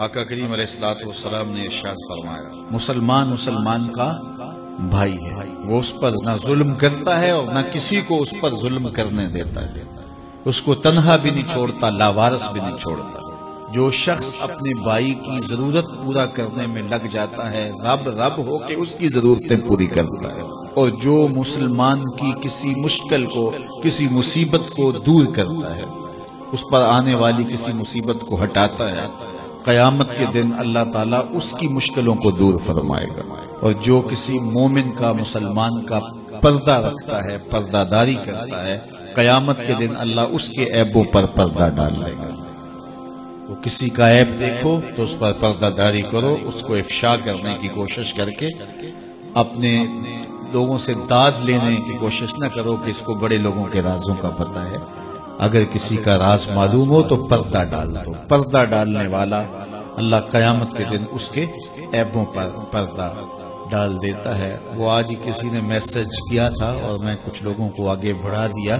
آقا کریم علیہ السلام نے ارشاد فرمایا، مسلمان کا بھائی ہے، وہ اس پر نہ ظلم کرتا ہے اور نہ کسی کو اس پر ظلم کرنے دیتا ہے، اس کو تنہا بھی نہیں چھوڑتا، لاوارث بھی نہیں چھوڑتا۔ جو شخص اپنے بھائی کی ضرورت پورا کرنے میں لگ جاتا ہے، رب ہو کے اس کی ضرورتیں پوری کرتا ہے، اور جو مسلمان کی کسی مشکل کو، کسی مصیبت کو دور کرتا ہے، اس پر آنے والی کسی مصیبت کو ہٹاتا ہے، قیامت کے دن اللہ تعالیٰ اس کی مشکلوں کو دور فرمائے گا۔ اور جو کسی مومن کا، مسلمان کا پردہ رکھتا ہے، پردہ داری کرتا ہے، قیامت کے دن اللہ اس کے عیبوں پر پردہ ڈال لے گا۔ تو کسی کا عیب دیکھو تو اس پر پردہ داری کرو، اس کو افشا کرنے کی کوشش کر کے اپنے لوگوں سے داد لینے کی کوشش نہ کرو کہ اس کو بڑے لوگوں کے رازوں کا پتہ ہے۔ اگر کسی کا راز معلوم ہو تو پردہ ڈال دو۔ پردہ ڈالنے والا اللہ قیامت کے دن اس کے عیبوں پر پردہ ڈال دیتا ہے۔ وہ آج ہی کسی نے میسج کیا تھا اور میں کچھ لوگوں کو آگے بڑھا دیا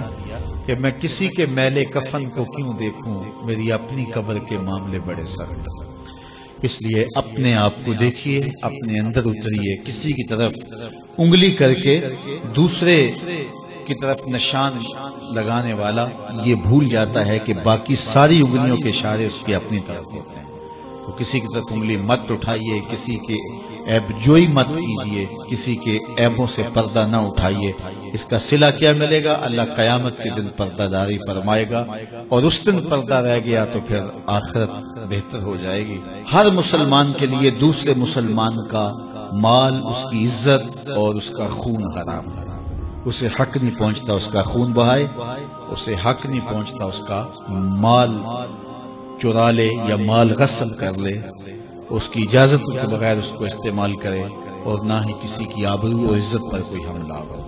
کہ میں کسی کے میلے کفن کو کیوں دیکھوں، میری اپنی قبر کے معاملے بڑے سخت ہیں۔ اس لیے اپنے آپ کو دیکھیے، اپنے اندر اتریے۔ کسی کی طرف انگلی کر کے دوسرے کی طرف نشان لگانے والا یہ بھول جاتا ہے کہ باقی ساری انگلیوں کے اشارے اس کی اپنی طرف ہوتے ہیں۔ تو کسی کی طرف انگلی مت اٹھائیے، کسی کے عیب جوئی مت کیجیے، کسی کے عیبوں سے پردہ نہ اٹھائیے۔ اس کا صلہ کیا ملے گا؟ اللہ قیامت کے دن پردہ داری فرمائے گا، اور اس دن پردہ رہ گیا تو پھر آخرت بہتر ہو جائے گی۔ ہر مسلمان کے لیے دوسرے مسلمان کا مال، اس کی عزت اور اس کا خون حرام ہے۔ اسے حق نہیں پہنچتا اس کا خون بہائے، اسے حق نہیں پہنچتا اس کا مال چرا لے یا مال غصب کر لے، اس کی اجازت کے بغیر اس کو استعمال کرے، اور نہ ہی کسی کی آبرو اور عزت پر کوئی حملہ ہو۔